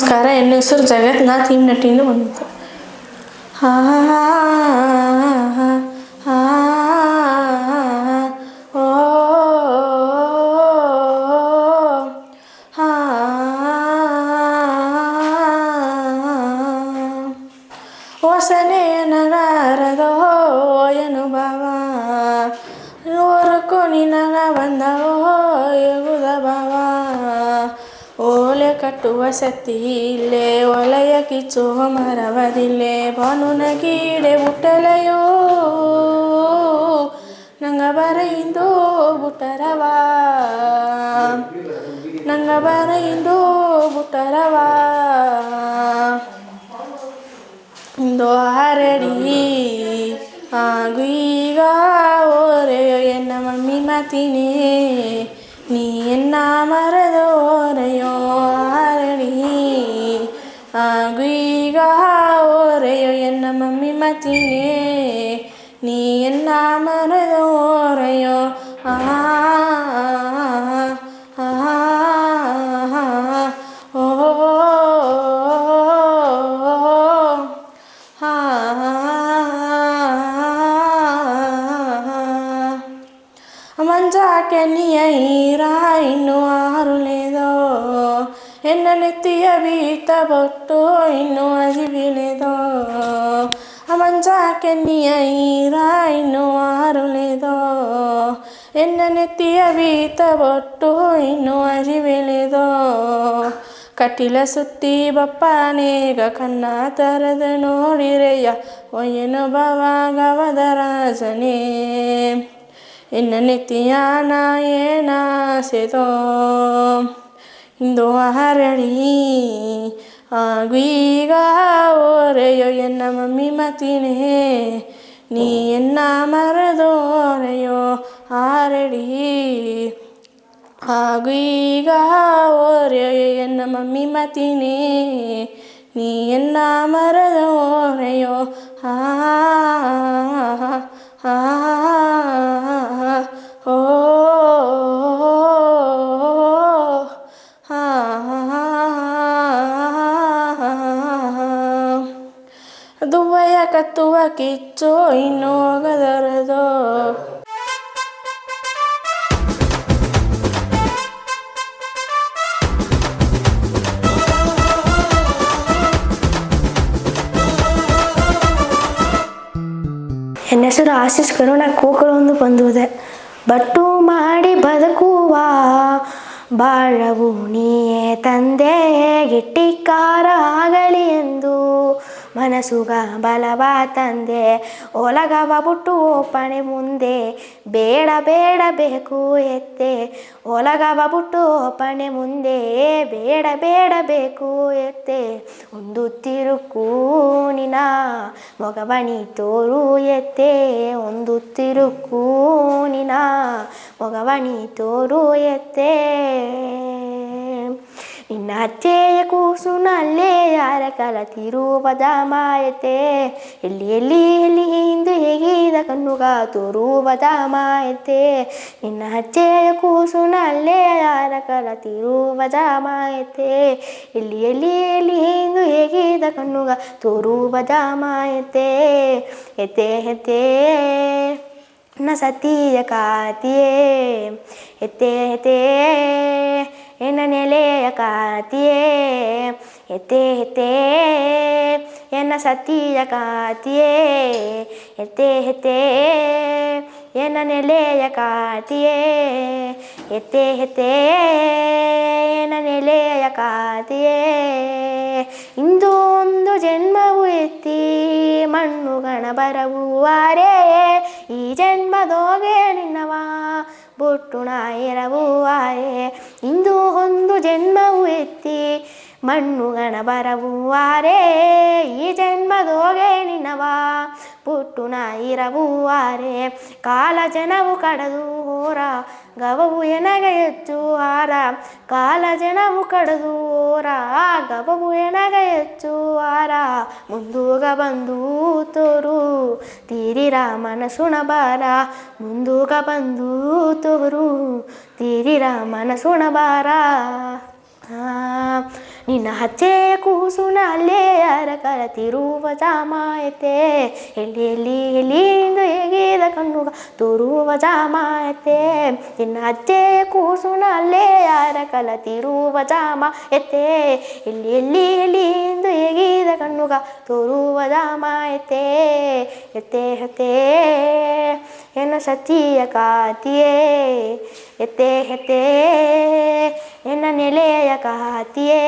ನಮಸ್ಕಾರ, ನನ್ನ ಹೆಸರು ಜಗತ್. ನಾ ಥೀಮ್ ನಟಿಯಿಂದ ಬಂದಿದ್ದು. ಹಾ ಓ ಹಾ ಹೊಸನೆಯ ನಗಾರದೋ ಅನುಭವ ಓರಕ್ಕೋ ನಿನಗ ಬಂದವೋ ಎಗುದ ಭಾವ ಓಲೆ ಕಟ್ಟುವ ಶಕ್ತಿ ಇಲ್ಲೇ ಒಲೆಯ ಕಿಚ್ಚುವ ಮರವದಿಲ್ಲೇ ಬಾನುನ ಕೀಡೆ ಬುಟ್ಟಲೆಯೋ ನಂಗ ಬರೆಯಿಂದು ಬುಟ್ಟರವಾ ನಂಗ ಬರೆಯಿಂದು ಬುಟ್ಟರವಾ ಇಂದು ಆರಡಿ ಆಗು ಈಗ ಓರೆಯೋ ಎನ್ನ ಮಮ್ಮಿ ಮಾತಿನೇ ನೀ ಎನ್ನ ಮರದೋರೆಯೋ ಆರಡಿ ಆಗು ಈಗ ಓರೆಯೋ ಎನ್ನ ಮಮ್ಮಿ ಮಾತಿನೇ ನೀ ಎನ್ನ ಮರದೋರೆಯೋ మంచాకే నీ అయిరా ఇన్ను ఆరులేదో ఎన్న నెత్తియ బీత బొట్టు ఇన్ను అజివిలేదో మంచాకే నీ అయిరా ఇన్ను ఆరులేదో ఎన్న నెత్తియ బీత బొట్టు ఇన్ను ಅಜಿವಿಲೇದೋ ಕಟ್ಟಿಲ ಸುತ್ತಿ ಬಪ್ಪನೇಗ ಕನ್ನ ತರದ ನೋಡಿರೆಯ ಒಯ್ಯನು ಬವಾಗವದ ರಾಜನೇ ಎನ್ನ ನೆತ್ತಿಯಾನ ಏನಾಸೆದೋ ಇಂದು ಹರಡಿ ಆಗು ಈಗ ಓರೆಯೋ ಎನ್ನ ಮಮ್ಮಿ ಮಾತಿನೇ ನೀ ಎನ್ನ ಮರದೋರೆಯೋ ಆರಡಿ ಆಗು ಈಗ ಓರೆಯೋ ಎನ್ನ ಮಮ್ಮಿ ಮಾತಿನೇ ನೀ ಎನ್ನ ಮರದೋರೆಯೋ ಓ ದುವ್ವಯ ಕತ್ತುವ ಕಿಚ್ಚೋ ಇನ್ನೂ ಹೋಗದರದೋ ನನ್ನ ಹೆಸರು ಆಶೀಶ್ ಕರುಣ ಕೋಕಲೊಂದು ಬಂದುವುದೆ. ಬಟ್ಟು ಮಾಡಿ ಬದುಕುವ ಬಾಳವು ನೀಯೇ ತಂದೆ ಗಿಟ್ಟಿಕಾರ ಆಗಲಿ ಎಂದು ಮನಸ್ಸುಗ ಬಲವ ತಂದೆ ಒಲಗವ ಬುಟ್ಟು ಓಪಣೆ ಮುಂದೆ ಬೇಡ ಬೇಡ ಬೇಕು ಎತ್ತೆ ಒಲಗವ ಬುಟ್ಟು ಓಪಣೆ ಮುಂದೆ ಬೇಡ ಬೇಡ ಬೇಕು ಎತ್ತೆ ಒಂದು ತಿರುಕು ನಿನ ಮೊಗವನಿ ತೋರು ಎತ್ತೆ ಒಂದು ತಿರುಕು ನಿನ ಮೊಗವನಿ ತೋರು ಎತ್ತೆ ನಿನ್ನ ಅಚ್ಚೆಯ ಕೂಸು ನಲ್ಲೇ ಯಾರ ಕಲ ತಿರುವದ ಮಾಯತೆ ಎಲ್ಲಿ ಎಲ್ಲಿ ಎಲ್ಲಿ ಹಿಂದು ಹೇಗಿದ ಕಣ್ಣುಗ ತೋರುವದ ಮಾಯತೆ ನಿನ್ನ ಅಚ್ಚೆಯ ಕೂಸು ನಲ್ಲೇ ಯಾರ ಕಲ ತಿರುವದ ಮಾಯತೆ ಎಲ್ಲಿ ಎಲ್ಲಿ ಎಲ್ಲಿ ಹಿಂದು ಹೇಗಿದ ಕಣ್ಣುಗ ತೋರುವದ ಮಾಯತೆ ಎತ್ತೆ ಎತ್ತೆ ನ ಸತಿಯ ಕಾತಿಯೇ ಎತ್ತೆ ಎತ್ತೆ ಎನ್ನ ನೆಲೆಯ ಕಾತಿಯೇ ಎತ್ತೆ ಎತ್ತೆ ಎನ್ನ ಸತಿಯ ಕಾತಿಯೇ ಎತ್ತೆ ಎತ್ತೆ ಎನ್ನ ನೆಲೆಯ ಕಾತಿಯೇ ಎತ್ತೆ ಎತ್ತೆ ಎನ್ನ ನೆಲೆಯ ಕಾತಿಯೇ ಇಂದು ಒಂದು ಜನ್ಮವು ಎತ್ತಿ ಮಣ್ಣು ಗಣ ಬರವುವಾರೇ ಈ ಜನ್ಮದೋಗೆ ನಿನ್ನವ ಬೊಟ್ಟು ನಾಯಿರವುವಾರೇ ಇಂದು ಒಂದು ಜನ್ಮವು ಎತ್ತಿ ಮಣ್ಣು ಗಣ ಬರವುವಾರೇ ಈ ಜನ್ಮದೋಗೆ ನಿನ್ನವ ಪುಟ್ಟು ನಾಯಿರವುವಾರೇ ಕಾಲ ಜನವು ಕಡದು ಹೋರ ಗವವು ಎನಗ ಹೆಚ್ಚು ಹಾರ ಕಾಲ ಜನವು ಕಡದು ಹೋರ ಗವವು ಎನಗ ಹೆಚ್ಚು ಹಾರ ಮುಂದೂಗ ಬಂದು ತೋರು ತೀರಿರ ಮನಸುಣ ಬಾರ ಮುಂದೂಗ ಬಂದು ತೋರು ತೀರಿರ ಮನಸುಣ ಬಾರ ನಿನ್ನ ಹಚ್ಚೆಯ ಕೂಸು ನಲ್ಲೆಯರ ಕಲತಿರುವ ಜಾಮಾಯತೆ ಎಲ್ಲಿ ಎಲ್ಲಿ ಎಲ್ಲಿಂದು ಹೇಗಿದ ಕಣ್ಣುಗ ತೋರುವ ಜಾಮಾಯತೆ ನಿನ್ನ ಹಚ್ಚೆಯ ಕೂಸು ನಲ್ಲೆಯರ ಕಲತಿರುವ ಜಾಮಾಯತೆ ಎಲ್ಲಿ ಎಲ್ಲಿ ಎಲ್ಲಿಂದು ಹೇಗಿದ ಕಣ್ಣುಗ ತೋರುವ ಜಾಮಾಯತೆ ಎತ್ತೆ ಹತೆ ಎನ್ನ ಸತಿಯ ಕಾತಿಯೇ ಎತ್ತೆ ಹೆತೆ ಎನ್ನ ನೆಲೆಯ ಕಾತಿಯೇ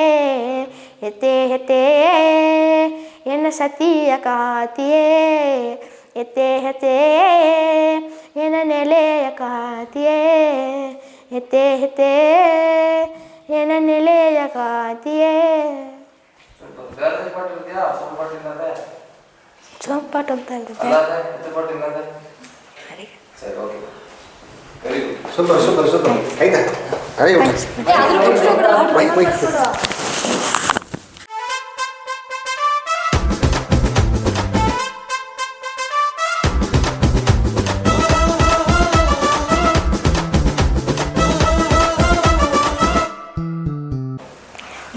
ಎತ್ತೆ ಹೆತೆ ಎನ್ನ ಸತಿಯ ಕಾತಿಯೇ ಎತ್ತೆ ಹೆತೆ ಎನ್ನ ನೆಲೆಯ ಕಾತಿಯೇ ಎತ್ತೆ ಹೆತೆ ಎನ್ನ ನೆಲೆಯ ಕಾತಿಯೇ ಚೊಂಪಾಟ ಅಂತ ಸೂಪರ್ ಸೂಪರ್ ಸೂಪರ್ ಆಯ್ತಾ ಅರೆ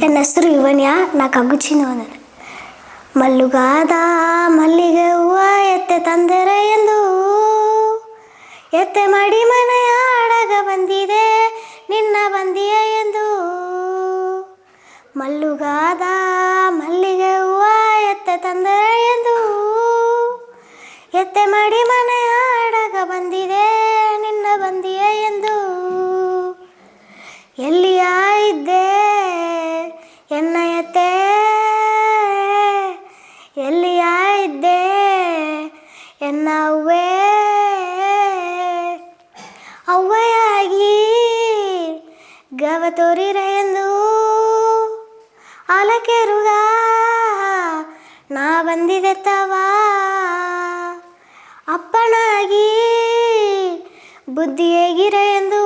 ನನ್ನ ಹೆಸರು ಯುವನ್ಯ ನಾ ಕಗುಚಿನವನ ಮಲ್ಲುಗಾದ ಮಲ್ಲಿಗೆ ಹೂವ ಎತ್ತೆ ತಂದರೆ ಎಂದು ಎತ್ತೆ ಮಾಡಿ ಮನೆಯ ಅಡಗ ಬಂದಿದೆ ನಿನ್ನ ಬಂದಿಯ ಎಂದು ಮಲ್ಲುಗಾದ ಮಲ್ಲಿಗೆ ಹೂವ ಎತ್ತೆ ತಂದರೆ ಎಂದು ಎತ್ತೆ ಮಾಡಿ ಮನೆಯ ಅಡಗ ಬಂದಿದೆ ನಿನ್ನ ಬಂದಿಯ ಎಂದು ಎಲ್ಲಿಯ ಇದ್ದೆ ಎನ್ನ ಎತ್ತೆ ಎಲ್ಲಿಯ ಇದ್ದೆ ಎನ್ನ ಅವ್ವೆಯಾಗಿ ಗವ ತೋರಿರ ಎಂದು ಅಲಕೆರುಗ ನಾ ಬಂದಿದೆ ತವ ಅಪ್ಪನಾಗಿ ಬುದ್ಧಿ ಹೇಗಿರ ಎಂದು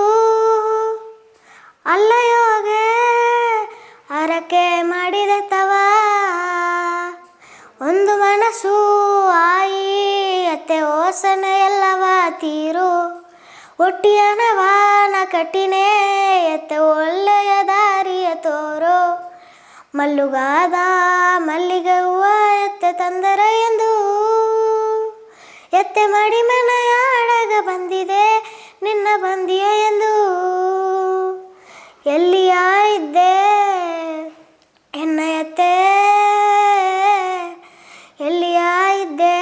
ಅಲ್ಲಯೋಗೆ ಹರಕೆ ಮಾಡಿದೆ ತವ ಒಂದು ಮನಸ್ಸು ಆಯಿ ಅತ್ತೆ ಓಸನ ಎಲ್ಲವ ತೀರು ಒಟ್ಟಿಯನವಾನ ಕಟ್ಟಿನೇ ಎತ್ತೆ ಒಳ್ಳೆಯ ದಾರಿಯ ತೋರು ಮಲ್ಲುಗಾದ ಮಲ್ಲಿಗೆ ಹೂವ ಎತ್ತೆ ತಂದರ ಎಂದು ಎತ್ತೆ ಮಾಡಿ ಮನೆಯ ಅಡಗ ಬಂದಿದೆ ನಿನ್ನ ಬಂದಿಯ ಎಂದು ಎಲ್ಲಿಯ ಇದ್ದೆ ಎನ್ನ ಎತ್ತೆ ಎಲ್ಲಿಯ ಇದ್ದೆ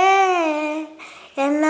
ಎನ್ನ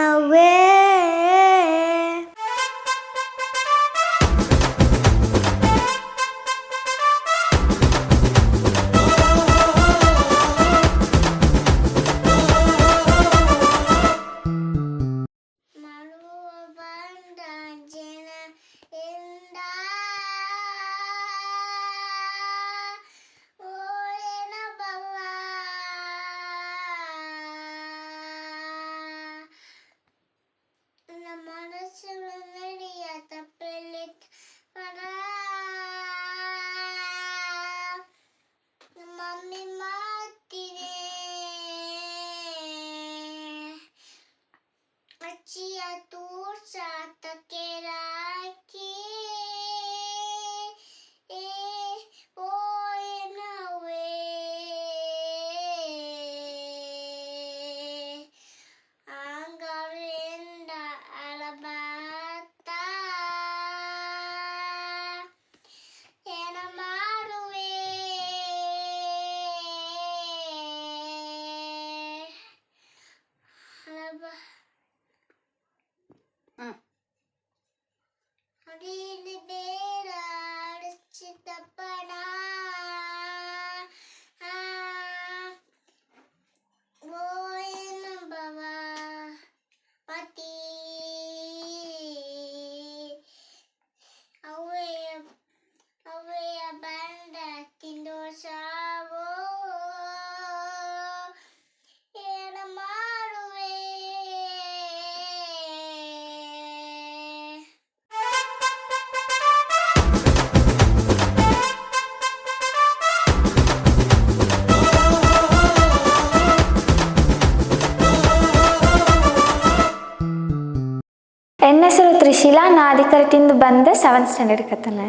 ನನ್ನ ಹೆಸರು ತ್ರಿಶೀಲಾ. ನಾ ಅಧಿಕಾರದಿಂದ ಬಂದೆ 7th ಸ್ಟ್ಯಾಂಡರ್ಡ್ ಕತ್ತಾನೆ.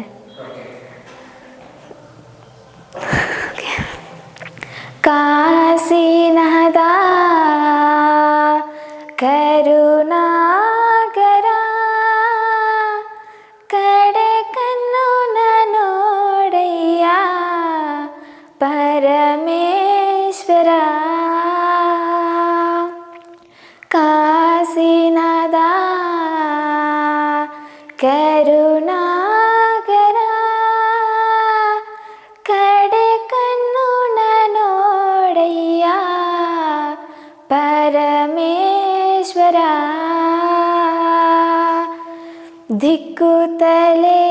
ಕಾಸಿನದ ಕರುಣಾಗರ ಕಡೆ ಕಣ್ಣು ನೋಡಯ್ಯ ಪರಮೇಶ್ವರ ಕಾಸಿನದ ಕರುಣಾಗರ ಕಡೆ ಕಣ್ಣು ನೋಡಯ್ಯ ಪರಮೇಶ್ವರ ದಿಕ್ಕು ತಲೆ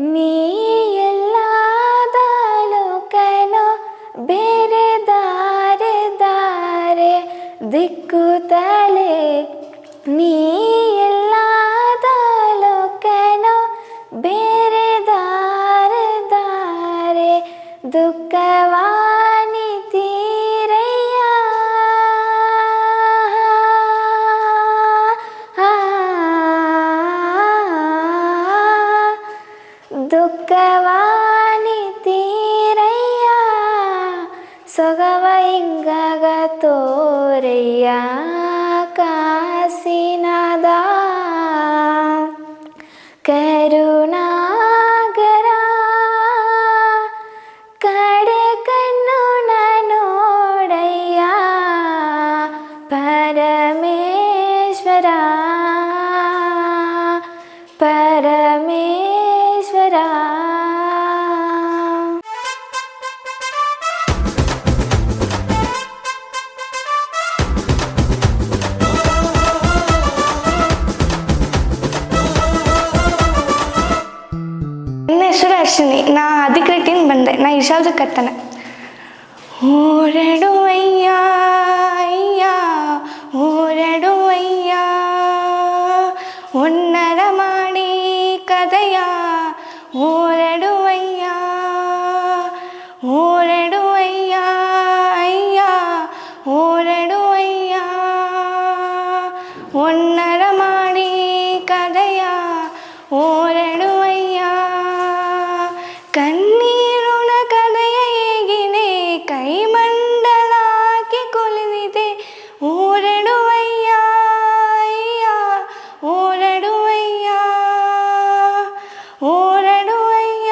ನೀ ಎಲ್ಲಾದ ಲೋಕನೋ ಬೇರೆ ದಾರೆ ದಾರೆ ದಿಕ್ಕು ತಲೆ ನೀ ಎಲ್ಲಾದ ಲೋಕನೋ ಬೇರೆ ದಾರೆ ದಾರೆ ದುಃಖವಾನಿ ತೀರಯ್ಯ ದುಃಖವಾನಿ ತೀರಯ್ಯ ಸೊಗವ ಹಿಂಗಾಗ ತೋರಯ್ಯ ಕಾಸಿನದ ಕರುಣಾಗರ ಕಡೆ ಕಣ್ಣು ನೋಡಯ್ಯ ಪರಮೇಶ್ವರ ಪರಮೇಶ್ವರ ನನ್ನ ಹೆಸರು ಅರ್ಶಿನಿ. ನಾ ಅಧಿಕೃತಿಯಿಂದ ಬಂದೆ. ನಾ ಇಶಾವ್ದು ಕತ್ತನ ಓರಡುವಯ್ಯ ಅಯ್ಯ ಓರಡುವಯ್ಯ ಒನ್ನರ ಮಾಡಿ ಕದಯ ಓರಡುವಯ್ಯ ಓರಡುವಯ್ಯ ಅಯ್ಯ ಓರಡುವಯ್ಯ ಒನ್ನರ ಮಾಡಿ ಕದಯ ಓರಡುವಯ್ಯ ಕಣ್ಣೀರುಣ ಕದಯ ಹೇಗಿನೆ ಕೈ ಮಂಡಲಾಕಿ ಕೊಲಿದಿದೆ ಓರಡುವಯ್ಯ ಅಯ್ಯ ಓರಡುವಯ್ಯ ಓರಡುವಯ್ಯ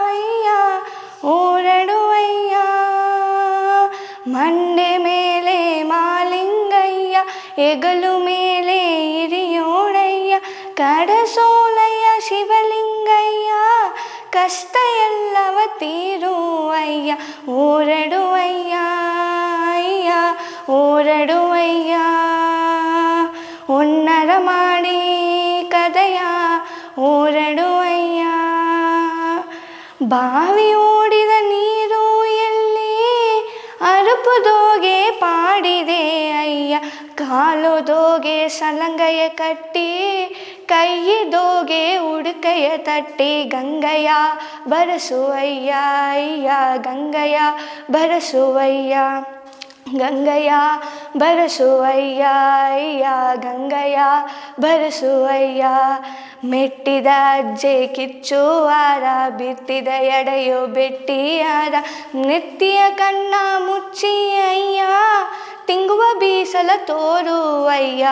ಅಯ್ಯ ಓರಡುವಯ್ಯ ಮಂಡೆ ಮೇಲೆ ಮಾಲಿಂಗಯ್ಯ ಹೆಗಲು ಮೇಲೆ ಹಿರಿಯೋಣಯ್ಯ ಕಡಸೋಲಯ್ಯ ಶಿವಲಿಂಗಯ್ಯ ಕಷ್ಟ ಎಲ್ಲವ ತೀರುವಯ್ಯ ಓರಡುವಯ್ಯ ಅಯ್ಯ ಓರಡುವಯ್ಯ ಒನ್ನರ ಮಾಡಿ ಕದಯ ಓರಡುವಯ್ಯ ಬಾವಿ ಓಡಿದ ನೀರು ಎಲ್ಲಿ ಅರುಪುದೋಗೆ ಪಾಡಿದೆ ಅಯ್ಯ ಕಾಲುದೋಗೆ ಸಲಂಗಯ ಕಟ್ಟಿ ಕೈಯಿದೋಗೆ ಉಡುಕಯ ತಟ್ಟಿ ಗಂಗಯ್ಯ ಬರಸುವಯ್ಯ ಅಯ್ಯ ಗಂಗಯ್ಯ ಬರಸುವಯ್ಯ ಗಂಗಯ್ಯ ಬರಸುವಯ್ಯ ಅಯ್ಯ ಗಂಗಯ್ಯ ಬರಸುವಯ್ಯ ಮೆಟ್ಟಿದ ಅಜ್ಜೆ ಕಿಚ್ಚುವಾರ ಬಿತ್ತಿದ ಎಡೆಯೋ ಬೆಟ್ಟಿಯಾರ ನೆತ್ತಿಯ ಕಣ್ಣ ಮುಚ್ಚಿ ಅಯ್ಯ ತಿಂಗುವ ಬೀಸಲ ತೋರುವಯ್ಯ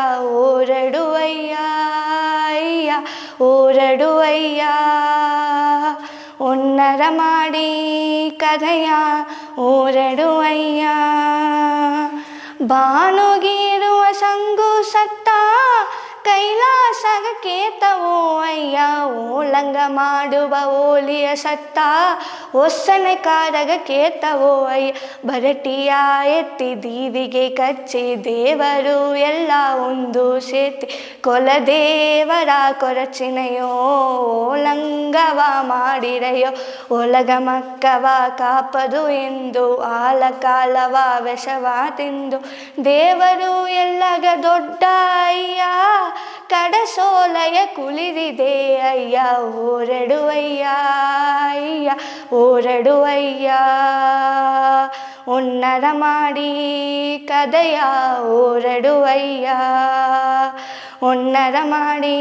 ಓರಡುವಯ್ಯ ಅಯ್ಯ ಓರಡುವಯ್ಯ ಒನ್ನರ ಮಾಡಿ ಕದಯ ಓರಡುವಯ್ಯ ಬಾನುಗಿರುವ ಸಂಗು ಸತ್ತ ಕೈಲಾಸಗ ಕೇತವೋ ಅಯ್ಯ ಓಲಂಗ ಮಾಡುವ ಓಲಿಯ ಸತ್ತ ಒಸ್ಸನೆ ಕಾರಗ ಕೇತವೋ ಅಯ್ಯ ಭರಟಿಯ ಎತ್ತಿ ದೀವಿಗೆ ಕಚ್ಚಿ ದೇವರು ಎಲ್ಲ ಒಂದು ಸೇತಿ ಕೊಲದೇವರ ಕೊರಚಿನೆಯೋ ಓಲಂಗವ ಮಾಡಿರೆಯೋ ಒಲಗ ಮಕ್ಕವ ಕಾಪದು ಎಂದು ಆಲ ಕಾಲವ ವಿಷವ ತಿಂದು ದೇವರು ಎಲ್ಲಗ ದೊಡ್ಡ ಅಯ್ಯ ಕಡಸೋಲಯ ಕುಲಿದಿದೆ ಅಯ್ಯ ಓರಡುವಯ್ಯ ಅಯ್ಯ ಓರಡುವಯ್ಯ ಒನ್ನರ ಮಾಡಿ ಕದಯ ಓರಡುವಯ್ಯ ಒನ್ನರ ಮಾಡಿ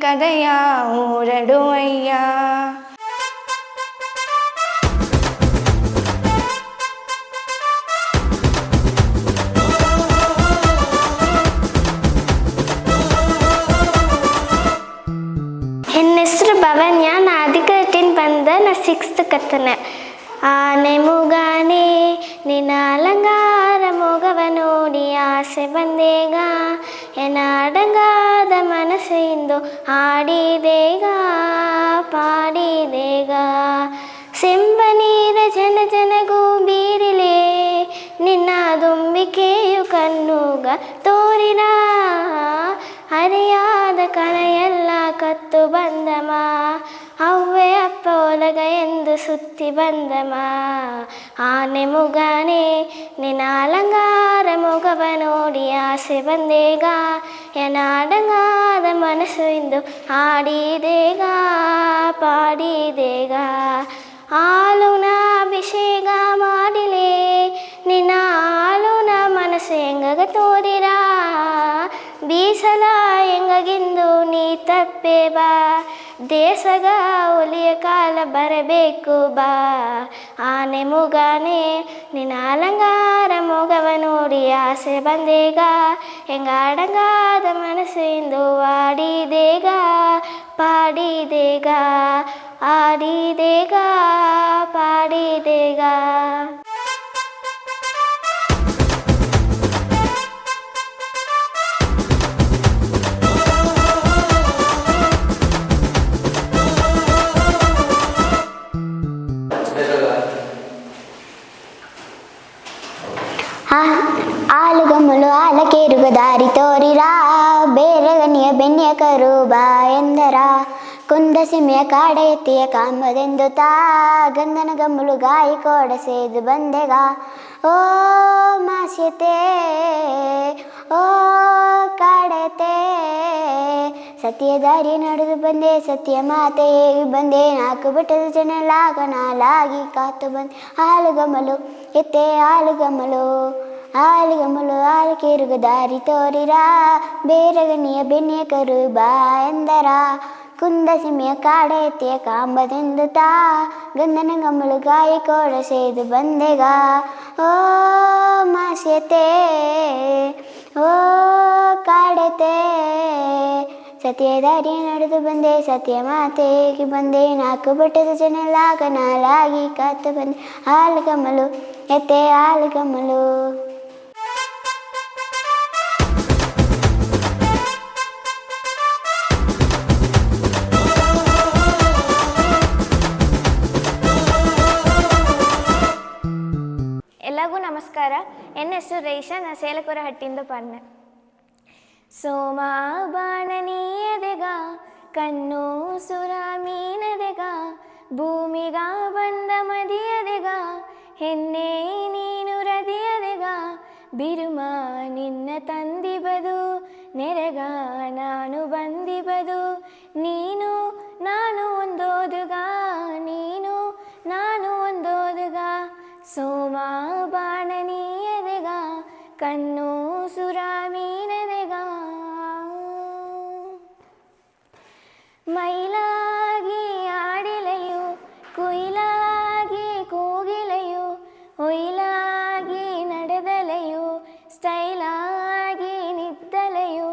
ಕದಯ ಓರಡುವಯ್ಯ ಕತ್ತನೆ ಆನೆ ಮುಗಾನೆ ನಿನ್ನ ಅಲಂಕಾರ ಮೊಗವ ನೋಡಿ ಆಸೆ ಬಂದೇಗ ಎನಾಡಂಗಾದ ಮನಸ್ಸಿಂದು ಹಾಡಿದೇಗ ಪಾಡಿದೇಗ ಸೆಂಬ ನೀರ ಜನ ಜನಗೂ ಬೀರಿಲೆ ನಿನ್ನ ದುಂಬಿಕೆಯು ಕಣ್ಣುಗ ತೋರಿರ ಹರಿಯಾದ ಕಣೆಯೆಲ್ಲ ಕತ್ತು ಬಂದಮ ಅವ್ವೆ ಅಪ್ಪ ಒಲಗ ಎಂದು ಸುತ್ತಿ ಬಂದಮ ಆನೆ ಮುಗಾನೆ ನಿನ್ನ ಅಲಂಕಾರ ಮೊಗವ ನೋಡಿ ಆಸೆ ಬಂದೇಗ ಎನಾಡಂಗಾದ ಮನಸ್ಸು ಇಂದು ಹಾಡಿದೇಗ ಪಾಡಿದೇಗ ಹಾಲುನ ಅಭಿಷೇಕ ಮಾಡಿಲೆ ನಿನ್ನ ಹಾಲುನ ಮನಸ್ಸು ಹೆಂಗಗ ತೋರಿರ ಬೀಸಲ ಹೆಂಗಗಿಂದು ನೀ ತಪ್ಪೆ ಬಾ ದೇಸಗ ಒಲಿಯ ಕಾಲ ಬರಬೇಕು ಬಾ ಆನೆ ಮುಗಾನೆ ನಿನ್ನ ಅಲಂಕಾರ ಮೊಗವ ನೋಡಿ ಆಸೆ ಬಂದೇಗ ಹೆಂಗಾಡಂಗಾದ ಮನಸ್ಸಿಂದು ಆಡಿದೇಗ ಪಾಡಿದೇಗ ಆಡಿದೇಗ ಪಾಡಿದೇಗ ಆಲುಗಮ್ಮಲು ಆಲಕೇರುಗ ದಾರಿ ತೋರಿರ ಬೇರೆಗನಿಯ ಬೆನ್ನೆಯ ಕರುಬ ಎಂದರ ಕುಂದ ಸಿಮೆಯ ಕಾಡ ಎತ್ತಿಯ ಕಾಂಬದೆಂದು ತಾ ಗಂಧನ ಗಮ್ಮಲು ಗಾಯಿ ಕೋಡ ಸೇದು ಬಂದೆಗ ಓ ಮಾಸ್ಯತೆ ಓ ಕಾಡತೆ ಸತ್ಯ ದಾರಿ ನಡೆದು ಬಂದೆ ಸತ್ಯ ಮಾತೆ ಹೇಗೆ ಬಂದೆ ನಾಲ್ಕು ಬೆಟ್ಟದ ಜನಲಾಗಿ ಕಾತು ಬಂದೆ ಹಾಲುಗಮ್ಮಲು ಎತ್ತೆ ಹಾಲುಗಮ್ಮಲು ಆಲಿಗಮ್ಮಲು ಆಲಕೇರುಗ ದಾರಿ ತೋರಿರ ಬೇರೆಗನಿಯ ಬೆನ್ನೆಯ ಕರುಬ ಎಂದರ ಕುಂದ ಸಿಮೆಯ ಕಾಡ ಎತ್ತಿಯ ಕಾಂಬದೆಂದು ತಾ ಗಂಧನ ಗಮ್ಮಲು ಗಾಯಿ ಕೋಡ ಸೇದು ಬಂದೆಗ ಓ ಮಾಸ್ಯತೆ ಓ ಕಾಡತೆ ಸತ್ಯ ದಾರಿ ನಡೆದು ಬಂದೆ ಸತ್ಯ ಮಾತೆಗೆ ಬಂದೆ ನಾಲ್ಕು ಬೆಟ್ಟದ ಜನಲಾಗಿ ಕಾತು ಬಂದೆ ಹಾಲುಗಮ್ಮಲು ಎತ್ತೆ ಹಾಲುಗಮ್ಮಲು ಎಲ್ಲರಿಗೂ ನಮಸ್ಕಾರ. ನನ್ನ ಹೆಸರು ರೇಷಾ. ನಾ ಸೇಲಕೊರಹಟ್ಟಿಯಿಂದ ಪರ್ನೆ. ಸೋಮ ಬಾಣನೀಯದೆಗ ಕಣ್ಣು ಸುರ ಮೀನದೆಗ ಭೂಮಿಗ ಬಂದ ಮದಿಯದೆಗ ಹೆಣ್ಣೆ ನೀನು ರದಿಯದೆಗ ಬಿರುಮ ನಿನ್ನ ತಂದಿಬದು ನೆರೆಗ ನಾನು ಬಂದಿಬದು ನೀನು ನಾನು ಒಂದೋದುಗ ನೀನು ನಾನು ಒಂದೋದುಗ ಸೋಮ ಬಾಣನೀಯದೆಗ ಕಣ್ಣು ಸುರ ಮೀನದೆಗ ಮೈಲಾಗಿ ಆಡಿಲೆಯು ಕುಯಿಲಾಗಿ ಕೂಗಿಲೆಯು ಹೊಯ್ಲಾಗಿ ನಡೆದಲೆಯು ಸ್ಟೈಲಾಗಿ ನಿದ್ದಲೆಯು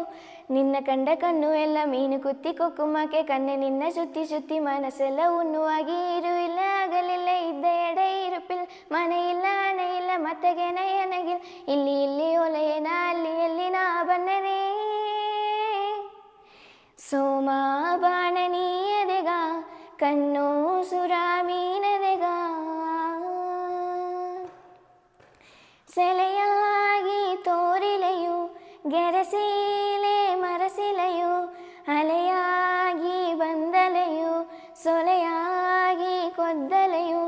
ನಿನ್ನ ಕಂಡ ಕಣ್ಣು ಎಲ್ಲ ಮೀನು ಕುತ್ತಿ ಕೊಕ್ಕುಮಕ್ಕೆ ಕಣ್ಣೆ ನಿನ್ನ ಸುತ್ತಿ ಸುತ್ತಿ ಮನಸ್ಸೆಲ್ಲ ಉಣ್ಣುವಾಗಿ ಇರು ಇಲ್ಲ ಆಗಲಿಲ್ಲ ಇದ್ದ ಎಡೆ ಇರುಪಿಲ್ ಮನೆ ಇಲ್ಲ ಹಣ ಇಲ್ಲ ಮತ್ತಗೆ ನಯನಗಿಲ್ ಇಲ್ಲಿ ಇಲ್ಲಿ ಒಲೆಯನ ಅಲ್ಲಿ ನಾ ಬನ್ನನೆ ಸೋಮ ಬಾಣನೀಯದೆಗ ಕಣ್ಣು ಸುರ ಮೀನದೆಗ ಸೆಲೆಯಾಗಿ ತೋರಿಲೆಯು ಗೆರಸೀಲೆ ಮರಸಿಲೆಯು ಅಲೆಯಾಗಿ ಬಂದಲೆಯು ಸೊಲೆಯಾಗಿ ಕೊದ್ದಲೆಯು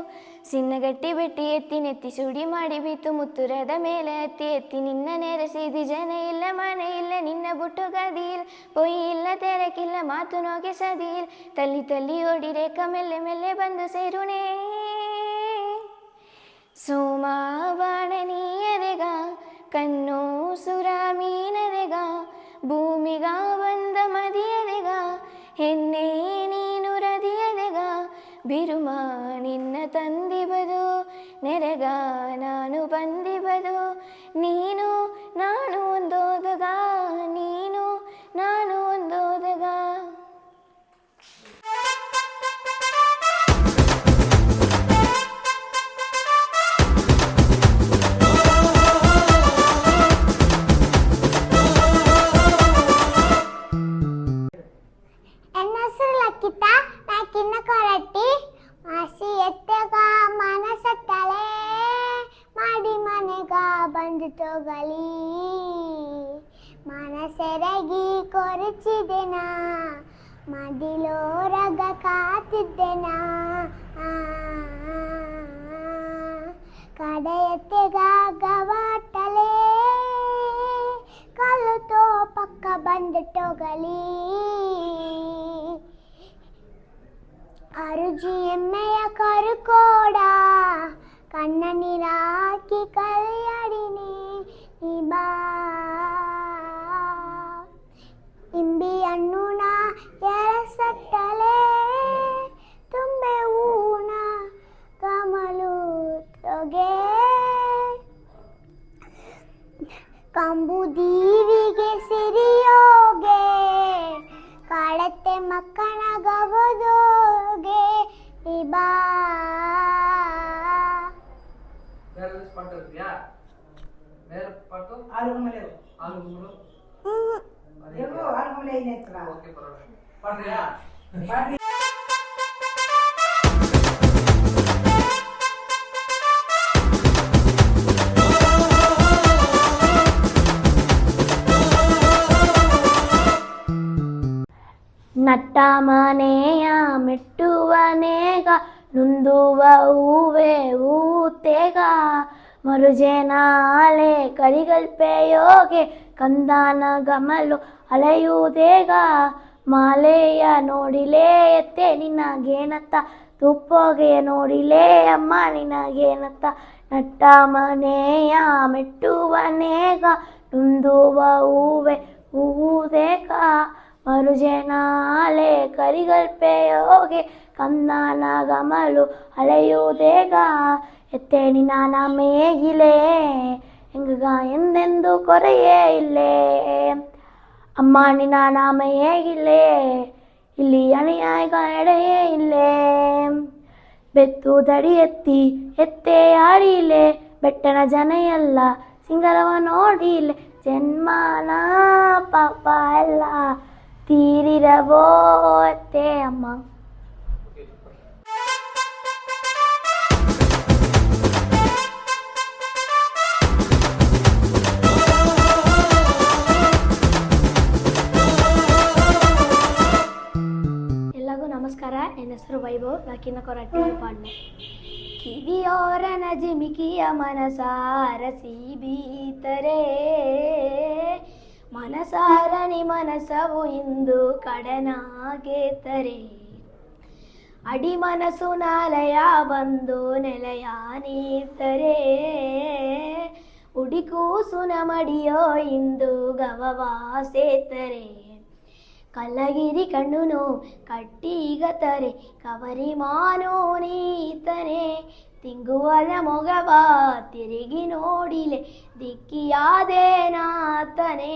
ಸಿನ್ನಗಟ್ಟಿ ಬೆಟ್ಟಿ ಎತ್ತಿ ನೆತ್ತಿ ಸುಡಿ ಮಾಡಿ ಬಿತ್ತು ಮುತ್ತುರದ ಮೇಲೆ ಹತ್ತಿ ಎತ್ತಿ ನಿನ್ನ ನೆರೆಸಿದಿ ಜನ ಇಲ್ಲ ಮನೆ ಇಲ್ಲ ನಿನ್ನ ಬುಟ್ಟು ಗದಿಲ್ ಪೊಯ್ ಇಲ್ಲ ತೆರಕಿಲ್ಲ ಮಾತು ನೋಗೆ ಸದಿಲ್ ತಲ್ಲಿ ತಲ್ಲಿ ಓಡಿ ರೇಖ ಮೆಲ್ಲೆ ಮೆಲ್ಲೆ ಬಂದು ಸೇರುಣೆ ಸೋಮ ಬಾಣನೀಯದೆಗ ಕಣ್ಣು ಸುರ ಮೀನದೆಗ ಭೂಮಿಗ ಬಂದ ಮದಿಯದೆಗ ಹೆಣ್ಣೆ ನೀನು ರದಿಯದೆಗ ಬಿರುಮ ನಿನ್ನ ತಂದಿಬದು ನೆರೆಗ ನಾನು ಬಂದಿಬದು ನೀನು ನಾನು ಒಂದೋದಗ ನೀನು ನಾನು ಒಂದೋದಗ. ಹೋಗಲಿ ಮನಸೆರಗಿ ಕೊರಚಿದೆನಾ ಮದಿಲೋರಗ ಕಾತಿದ್ದೆನಾ ಕಡೆಯತ್ತೆಗಾಗವಾಟಲೇ ಕಲ್ಲುತೋ ಪಕ್ಕ ಬಂದಿಟ್ಟೋಗಲಿ ಅರುಜಿ ಎಮ್ಮೆಯ ಕರುಕೋಡ ಕಣ್ಣ ನೀರಾಕಿ ಕೈಯಾಡಿನಿ ನೀ ಬಾ ಇಂಬಿ ಹಣ್ಣುನ ಎರಸಟ್ಟಲೆ ತುಂಬೆ ಹೂನ ಕಮಲು ತೊಗೆ ಕಂಬು ದೀವಿಗೆ ಸಿರಿಯೋಗೆ ಕಾಡತ್ತೆ ಮಕ್ಕಳ ಗವದೋಗೆ ಇಬಾ ನಟ್ಟ ಮನೆಯ ಮೆಟ್ಟುವನೇಗ ನುಂದುವ ಹೂವೆ ಹೂತೇಗ ಮರುಜೆನಾಲೆ ಕರಿಗಲ್ಪೆಯೋಗೆ ಕಂದಾನ ಗಮಲು ಅಲೆಯುವುದೇಗ ಮಾಲೆಯ ನೋಡಿಲೇ ಎತ್ತೆ ನಿನಗೇನತ್ತ ತುಪ್ಪೋಗೆ ನೋಡಿಲೇ ಅಮ್ಮ ನಿನಗೇನತ್ತ ನಟ್ಟ ಮನೆಯ ಮೆಟ್ಟುವನೇಗ ನುಂದುವ ಹೂವೆ ಹೂವುದೇಗ ಮರುಜೆನಾಲೆ ಕರಿಗಲ್ಪೆಯೋಗೆ ಕಂದಾನ ಗಮಲು ಅಲೆಯುವುದೇಗ ಎತ್ತೆ ನಿನ್ನ ಮೇಗಿಲೇ ಹೆಂಗ ಎಂದೆಂದು ಕೊರೆಯೇ ಇಲ್ಲೇ ಅಮ್ಮ ನಿನ್ನ ಮೇಗಿಲ್ಲೇ ಇಲ್ಲಿ ಅಣಿಯಾಗ ಎಡೆಯೇ ಇಲ್ಲೇ ಬೆತ್ತು ದಡಿ ಎತ್ತಿ ಎತ್ತೆ ಆಡಿಲೆ ಬೆಟ್ಟನ ಜನೆಯಲ್ಲ ಸಿಂಗರವ ನೋಡಿಲೆ ಜನ್ಮಾನ ಪಾಪ ಎಲ್ಲ ತೀರಿರವೋ ಅತ್ತೆ ಅಮ್ಮ. ಎಲ್ಲರಿಗೂ ನಮಸ್ಕಾರ. ನನ್ನ ಹೆಸರು ವೈಭವ್. ನಾಕಿನ ಕೊರಟ್ಟಿ ಪಾಡ್ನೆ. ಕಿವಿಯೋರನ ಜಿಮಿಕಿಯ ಮನಸಾರಸಿ ಬೀತರೆ ಮನಸಾರಣಿ ಮನಸವು ಇಂದು ಕಡನಾಗೇತರೆ ಅಡಿ ಮನಸ್ಸು ನಾಲಯ ಬಂದು ನೆಲೆಯ ನೀರ್ತರೆ ಉಡಿಕೂಸುನ ಮಡಿಯೋ ಇಂದು ಗವವಾಸೇತರೆ ಕಲ್ಲಗಿರಿ ಕಣ್ಣುನು ಕಟ್ಟಿಗತರೆ ಕವರಿ ಮಾನೋ ನೀತನೆ ತಿಂಗುವನ ಮೊಗವ ತಿರುಗಿ ನೋಡಿಲೆ ದಿಕ್ಕಿಯಾದೇನಾತನೆ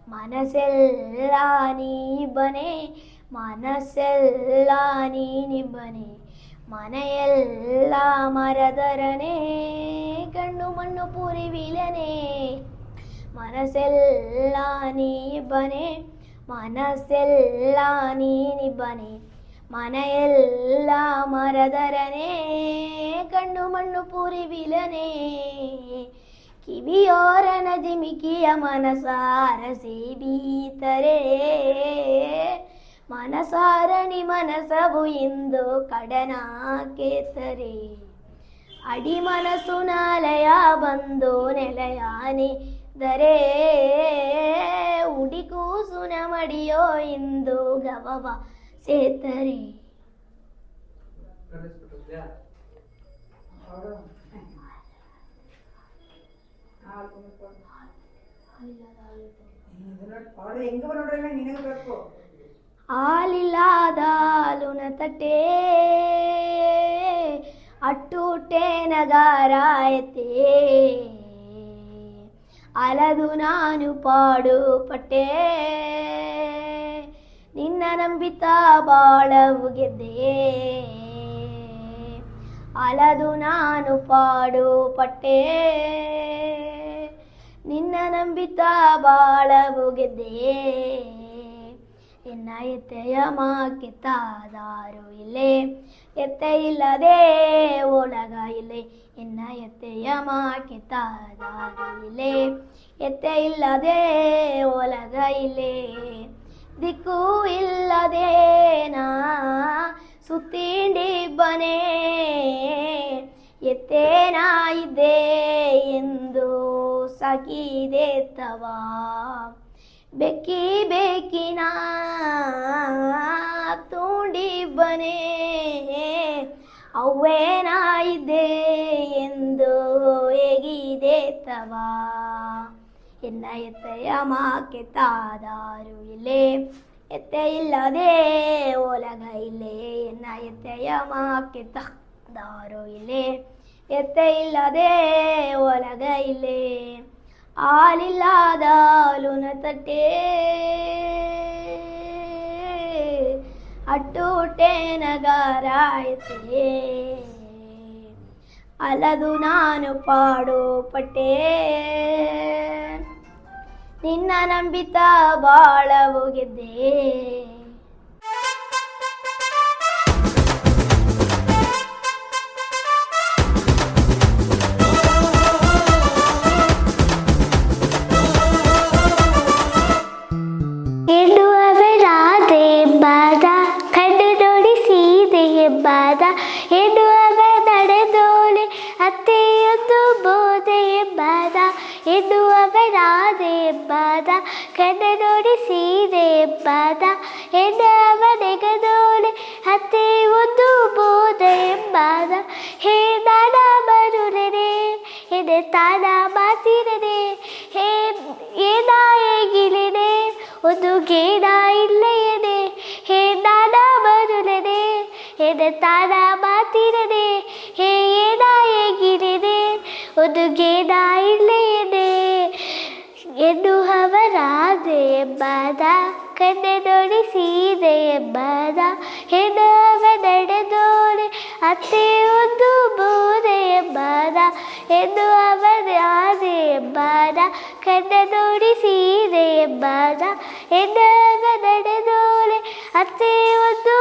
ಮನಸ್ಸೆಲ್ಲ ನೀಬನೆ ಮನಸ್ಸೆಲ್ಲ ನೀನಿಬ್ಬನೆ ಮನೆಯೆಲ್ಲ ಮರದರನೆ ಕಣ್ಣು ಮಣ್ಣು ಪುರಿವಿಲನೆ ಮನಸ್ಸೆಲ್ಲ ನೀಬನೆ ಮನಸ್ಸೆಲ್ಲ ನೀನಿಬ್ಬನೆ ಮನೆಯೆಲ್ಲ ಮರದರನೆ ಕಣ್ಣು ಮಣ್ಣು ಪುರಿವಿಲನೆ ಕಿವಿಯೋರನ ಜಿಮಿಕಿಯ ಮನಸಾರಸಿ ಬೀತರೆ ಮನಸಾರಣಿ ಮನಸವು ಇಂದು ಕಡನಾಕೇತರೆ ಅಡಿ ಮನಸ್ಸು ನಾಲಯ ಬಂದು ನೆಲೆಯಾನೆ ದರೆ ಉಡಿಕೂಸುನ ಮಡಿಯೋ ಇಂದು ಗವವ ಸೇತರೆ. ಹಾಲಿಲ್ಲದ ಹಾಲುನ ತಟ್ಟೆ ಅಟ್ಟುಟೆ ನಗಾರಾಯತೆ ಅಲದು ನಾನು ಪಾಡು ಪಟ್ಟೆ ನಿನ್ನ ನಂಬಿತ ಬಾಳವು ಗೆದ್ದೆ ಅಲದು ನಾನು ಪಾಡು ಪಟ್ಟೆ ನಿನ್ನ ನಂಬಿತ ಬಾಳವು ಗೆದ್ದೆ ಎನ್ನ ಎತ್ತೆಯ ಮಾಕೆ ತಾದಾರು ಇಲ್ಲೇ ಎತ್ತೆ ಇಲ್ಲದೆ ಒಳಗ ಇಲ್ಲೇ ಎನ್ನ ಎತ್ತೆಯ ಮಾಕೆ ತಾದಾರು ಇಲ್ಲೇ ಎತ್ತೆ ಇಲ್ಲದೆ ಒಳಗ ಇಲ್ಲೇ ದಿಕ್ಕು ಇಲ್ಲದೆ ನಾ ಸುತ್ತಿಂಡಿ ಬನೆ ಎತ್ತೇನ ಇದ್ದೆ ಎಂದು ಸಾಕಿದೆ ತವ ಬೆಕ್ಕಿ ಬೆಕ್ಕಿನ ತೂಂಡಿ ಬನೆ ಅವ್ವೇನ ಇದ್ದೆ ಎಂದು ಹೇಗಿದೆ ತವ ಎನ್ನ ಎತ್ತೆಯ ಮಾಕೆ ತಾದಾರು ಇಲ್ಲೇ ಎತ್ತೆ ಇಲ್ಲದೆ ಒಲಗ ಇಲ್ಲೇ ಎನ್ನ ಎತ್ತೆಯ ಮಾಕೆ ತಾದಾರು ಇಲ್ಲೇ ಎತ್ತೆ ಇಲ್ಲದೆ ಒಲಗ ಇಲ್ಲೇ ಹಾಲಿಲ್ಲದ ಹಾಲುನ ತಟ್ಟೆ ಅಟ್ಟುಟೆ ನಗರಾಯಿತೆ ಅಲದು ನಾನು ಪಾಡು ಪಟ್ಟೆ ನಿನ್ನ ನಂಬಿತ ಬಾಳ ಹೋಗಿದ್ದೆ ಬಾದ ಎನ್ನುವವ ನಡೆದೋಲೆ ಅತ್ತೆಯೊಂದು ಬೋಧೆ ಎಂಬಾದ ಎನ್ನುವವರಾದೆ ಎಂಬಾದ ಕಣ್ಣ ನೋಡಿ ಸೀದೆ ಎಂಬಾದ ಎನ್ನುವ ನೆಗದೋಲೆ ಅತ್ತೆ ಒಂದು ಬೋಧೆ ಎಂಬಾದ ಹೇ ನಾನ ಮರುಳನೆ ಎದೆ ತಾನ ಮಾತಿರನೆ ಹೇ ಏನ ಹೇಗಿಲಿನೆ ಒಂದು ಗೇಣ ಇಲ್ಲೆಯನೆ ಹೇ ನಾನ ಮರುಳನೆ ಎದೆ ತಾನ ಮಾತಿರನೆ ಹೇ ಏನ ಹೇಗಿರಿದೆ ಒಂದು ಗೇಣ ಇಲ್ಲೆಯನೆ ಎನ್ನುವವರಾದೆ ಎಂಬಾದ ಕಣ್ಣ ನೋಡಿ ಸೀದೆ ಎಂಬಾದ ಎನ್ನುವ ನಡೆದೋಳೆ ಅತ್ತೆ ಒಂದು ಬೋಧೆ ಎಂಬಾದ ಎನ್ನುವವರಾದೆ ಎಂಬಾದ ಕಣ್ಣ ನೋಡಿ ಸೀದೆ ಎಂಬಾದ ಎನ್ನುವ ನಡೆದೋಳೆ ಅತ್ತೆ ಒಂದು